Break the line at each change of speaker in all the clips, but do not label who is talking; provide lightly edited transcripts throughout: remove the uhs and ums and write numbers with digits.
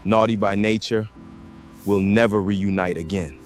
Naughty by Nature will never reunite again.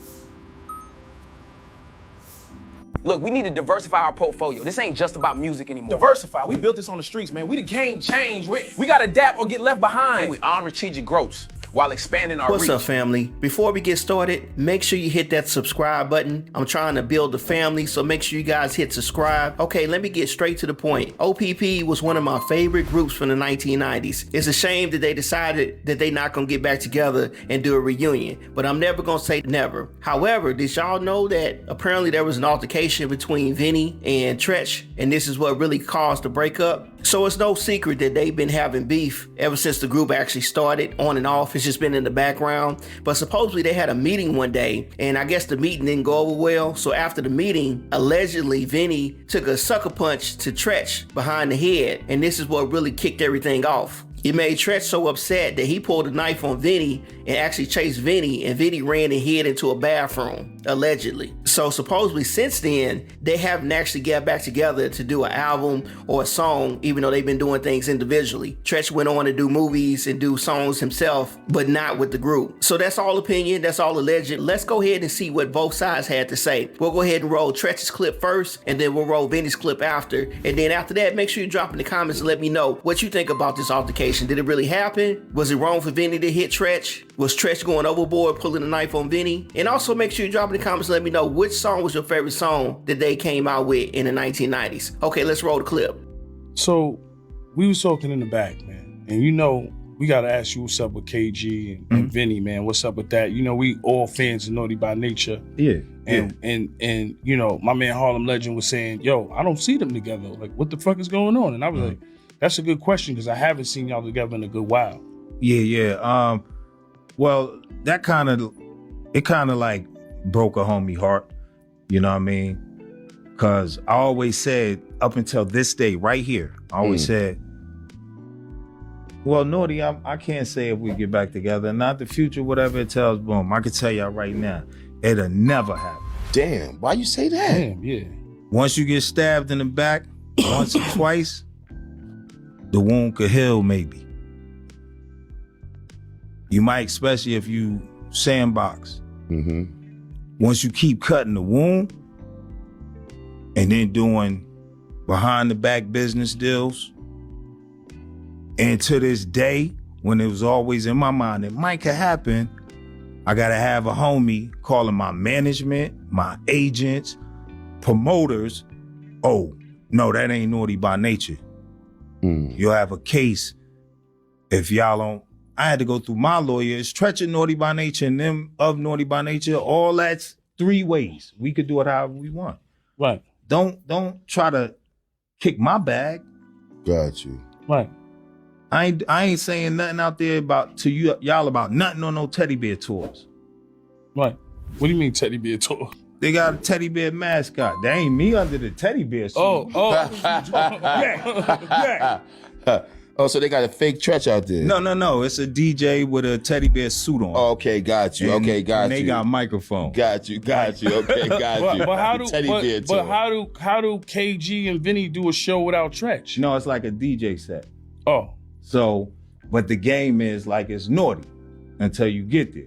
Look, we need to diversify our portfolio. This ain't just about music anymore.
Diversify. We built this on the streets, man. We the game change. We got to adapt or get left behind.
And we honor strategic growth while expanding our
What's
reach.
up, family? Before we get started, make sure you hit that subscribe button. I'm trying to build a family, so make sure you guys hit subscribe. Okay, let me get straight to the point. OPP was one of my favorite groups from the 1990s. It's a shame that they decided that they not gonna get back together and do a reunion, but I'm never gonna say never. However, did y'all know that apparently there was an altercation between Vinny and Tretch, and this is what really caused the breakup? So it's no secret that they've been having beef ever since the group actually started, on and off. It's just been in the background. But supposedly they had a meeting one day, and I guess the meeting didn't go over well. So after the meeting, allegedly Vinny took a sucker punch to Tretch behind the head, and this is what really kicked everything off. It made Tretch so upset that he pulled a knife on Vinny and actually chased Vinny, and Vinny ran and hid into a bathroom, allegedly. So supposedly since then, they haven't actually got back together to do an album or a song, even though they've been doing things individually. Tretch went on to do movies and do songs himself, but not with the group. So that's all opinion, that's all alleged. Let's go ahead and see what both sides had to say. We'll go ahead and roll Tretch's clip first, and then we'll roll Vinny's clip after. And then after that, make sure you drop in the comments and let me know what you think about this altercation. Did it really happen? Was it wrong for Vinny to hit Tretch? Was Tretch going overboard, pulling a knife on Vinny? And also make sure you drop in the comments and let me know which song was your favorite song that they came out with in the 1990s. Okay, let's roll the clip.
So we was talking in the back, man. And you know, we got to ask you what's up with KG and Vinny, man. What's up with that? You know, we all fans of Naughty by Nature.
Yeah.
And you know, my man Harlem Legend was saying, yo, I don't see them together. Like, what the fuck is going on? And I was like, that's a good question, because I haven't seen y'all together in a good while.
Yeah. Well, that kind of like broke a homie heart. You know what I mean? Because I always said, up until this day, right here, I always said, well, Naughty, I can't say if we get back together. Not the future, whatever it tells, boom. I can tell y'all right now, it'll never happen.
Damn, why you say that?
Damn, yeah.
Once you get stabbed in the back, once or twice, the wound could heal maybe. You might, especially if you sandbox. Once you keep cutting the wound and then doing behind the back business deals, and to this day, when it was always in my mind it might could happen, I gotta have a homie calling my management, my agents, promoters. Oh, no, that ain't Naughty by Nature. You'll have a case if y'all don't. I had to go through my lawyers, Tretch and Naughty by Nature and them of Naughty by Nature. All that's 3 ways. We could do it however we want.
Right.
Don't try to kick my bag.
Got you.
Right.
I ain't saying nothing out there about to y'all about nothing on no teddy bear tours.
Right. What do you mean teddy bear tour?
They got a teddy bear mascot. That ain't me under the teddy bear suit.
Yeah.
Oh, so they got a fake Tretch out there?
No. It's a DJ with a teddy bear suit on.
Oh, okay, got you.
And
They
got microphone.
Got you. Okay, got you.
But how do
Teddy bear tour.
how do KG and Vinny do a show without Tretch?
No, it's like a DJ set.
Oh.
So, but the game is like it's Naughty until you get there.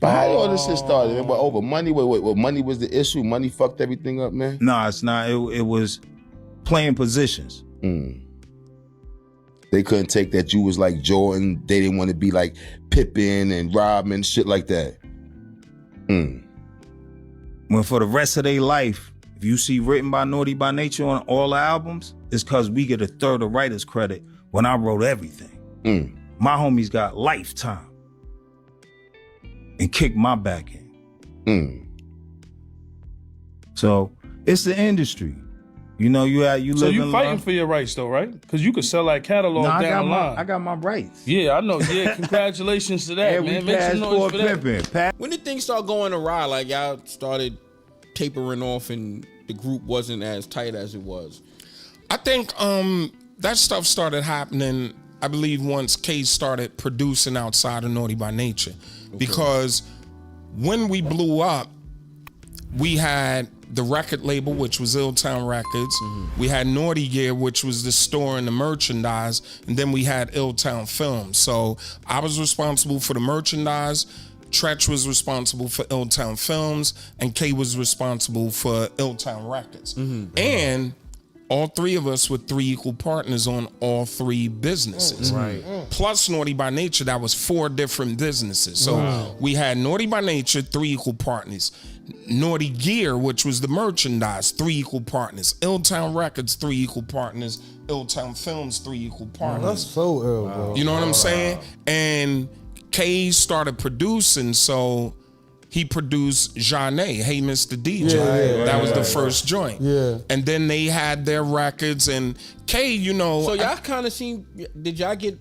But how all this shit started? Man? What, over money? What money was the issue? Money fucked everything up, man?
No, it's not. It was playing positions.
They couldn't take that you was like Jordan. They didn't want to be like Pippen and Rodman, shit like that.
When for the rest of their life, if you see Written by Naughty by Nature on all the albums, it's because we get a third of writer's credit when I wrote everything. My homies got lifetime and kicked my back in. So it's the industry. You know, you live.
So you
in
fighting
love.
for your rights though, right? Because you could sell that catalog
No,
down the line.
I got my rights.
Yeah, I know. Yeah, congratulations to that, man. Make some noise for that.
Pimpin'.
When did things start going awry? Like y'all started tapering off and the group wasn't as tight as it was?
I think that stuff started happening, I believe, once Case started producing outside of Naughty by Nature. Because when we blew up, we had the record label, which was Illtown Records. We had Naughty Gear, which was the store and the merchandise, and then we had Illtown Films. So I was responsible for the merchandise, Tretch was responsible for Illtown Films, and K was responsible for Illtown Records. And all three of us were 3 equal partners on all 3 businesses. Plus Naughty by Nature, that was 4 different businesses. So we had Naughty by Nature, 3 equal partners. Naughty Gear, which was the merchandise, 3 equal partners. Illtown Records, 3 equal partners. Illtown Films, 3 equal partners.
That's so ill, bro.
You know what I'm saying? And K started producing, so he produced Jane, Hey Mr. DJ. That was the first joint.
Yeah.
And then they had their records, and K, you know.
So y'all kind of seen, did y'all get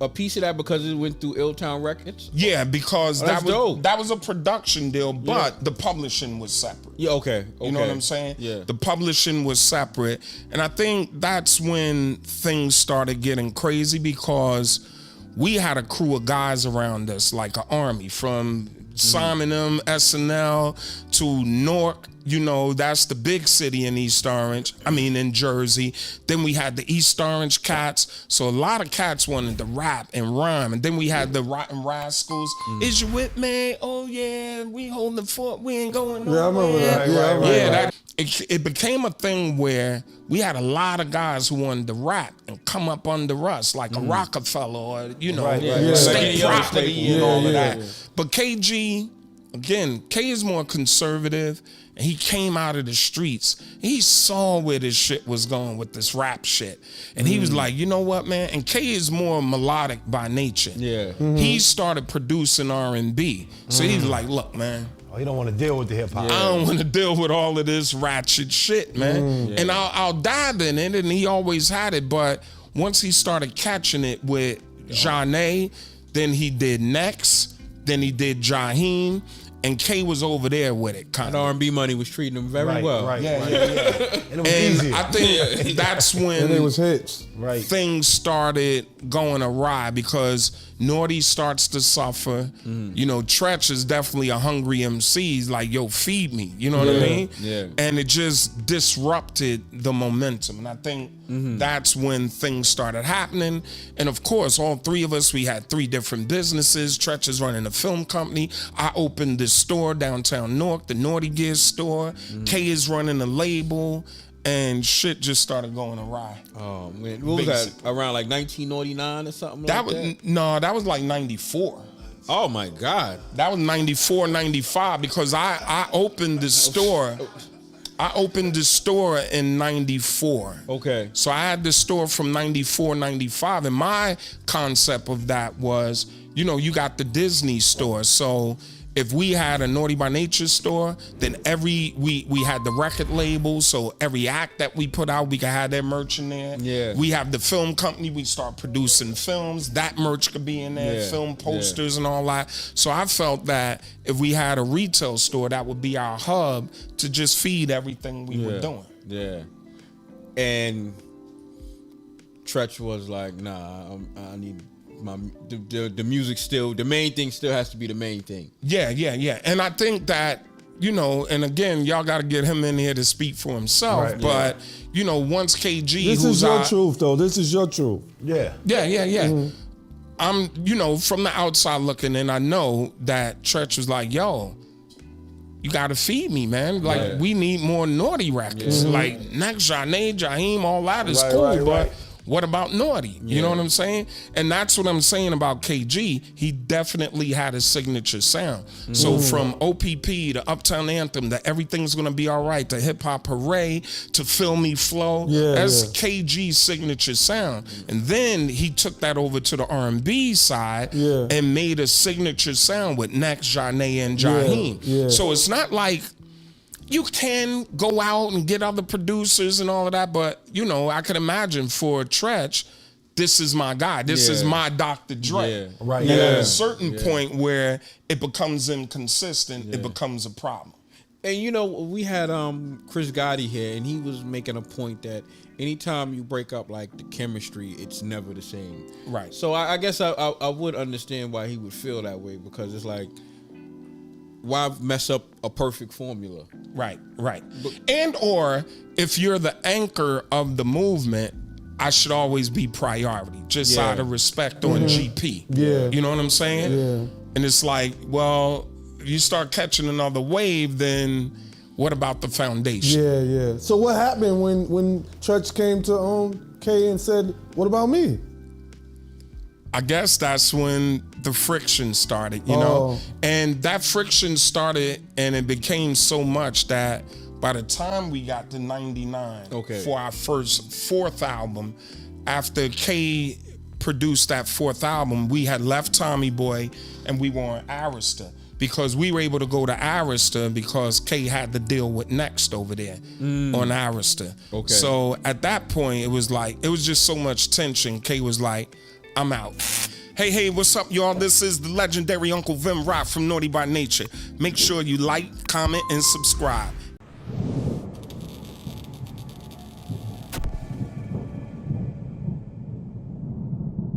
a piece of that because it went through Illtown Records?
Yeah, because
that's dope.
that was a production deal, but the publishing was separate.
Yeah, okay.
You know what I'm saying?
Yeah.
The publishing was separate. And I think that's when things started getting crazy, because we had a crew of guys around us, like an army, from Simon M, SNL to Newark. You know, that's the big city in East Orange. I mean, in Jersey. Then we had the East Orange cats. So a lot of cats wanted to rap and rhyme. And then we had the Rotten Rascals. Is you with me? Oh, yeah, we holding the fort. We ain't going nowhere.
Yeah, I remember that.
It became a thing where we had a lot of guys who wanted to rap and come up under us, like a Rockefeller or, you know, state property and all of that. But KG, again, K is more conservative, and he came out of the streets. He saw where this shit was going with this rap shit. And he was like, you know what, man? And K is more melodic by nature.
Yeah.
He started producing R&B. So he's like, look, man,
Oh, you don't want to deal with the hip hop.
I don't want to deal with all of this ratchet shit, man. And I'll dive in it, and he always had it. But once he started catching it with Janae, then he did Next, then he did Jaheim, and K was over there with it, kind of.
R&B Money was treating him very well.
Right. And it was
And
easier.
I think that's when
And it was hits.
Right.
things started going awry, because Naughty starts to suffer. You know, Tretch is definitely a hungry MC. He's like, yo, feed me. You know what I mean?
Yeah.
And it just disrupted the momentum. And I think that's when things started happening. And of course, all 3 of us, we had 3 different businesses. Tretch is running a film company. I opened this store downtown Newark, the Naughty Gear store. K is running a label. And shit just started going awry.
Oh man, what was that? Around like 1999 or something
That
like
was
that?
no, that was like 94.
Oh my God.
That was 94, 95, because I opened the store. I opened the store in 94.
Okay.
So I had the store from 94, 95. And my concept of that was, you know, you got the Disney store. So if we had a Naughty by Nature store, then we had the record label, so every act that we put out, we could have their merch in there.
Yeah.
We have the film company, we start producing films, that merch could be in there, film posters and all that. So I felt that if we had a retail store, that would be our hub to just feed everything we were doing.
Yeah. And Tretch was like, nah, I need the music still, the main thing still has to be the main thing.
Yeah. And I think that, you know, and again, y'all got to get him in here to speak for himself.
Right,
but, you know, once KG,
This is your truth, though. This is your truth.
Yeah.
Yeah. I'm, you know, from the outside looking in, I know that Tretch was like, yo, you got to feed me, man. Like, we need more Naughty records. Like, Next, Janae, Jaheim, all that is cool, but what about Naughty? You know what I'm saying? And that's what I'm saying about KG. He definitely had a signature sound. So from OPP to Uptown Anthem to Everything's Gonna Be Alright to Hip Hop Hooray to Feel Me Flow, that's KG's signature sound. And then he took that over to the R&B side and made a signature sound with Next, Janae, and Jaheim. So it's not like you can go out and get other producers and all of that, but, you know, I could imagine for Tretch, this is my guy. This is my Dr. Dre.
Right.
And at a certain point where it becomes inconsistent, it becomes a problem.
And you know, we had Chris Gotti here, and he was making a point that anytime you break up like the chemistry, it's never the same.
Right.
So I guess I would understand why he would feel that way, because it's like why mess up a perfect formula?
Right. And or if you're the anchor of the movement, I should always be priority, just
Yeah.
out of respect on GP.
Yeah.
You know what I'm saying?
Yeah.
And it's like, well, you start catching another wave, then what about the foundation?
Yeah. So what happened when Tretch came to K and said, "What about me?"
I guess that's when the friction started, you know? And that friction started and it became so much that by the time we got to 99 for our fourth album, after K produced that fourth album, we had left Tommy Boy and we were on Arista because we were able to go to Arista because K had to deal with Next over there on Arista.
Okay.
So at that point, it was just so much tension. K was like, I'm out. Hey, what's up, y'all? This is the legendary Uncle Vim Rock from Naughty by Nature. Make sure you like, comment, and subscribe.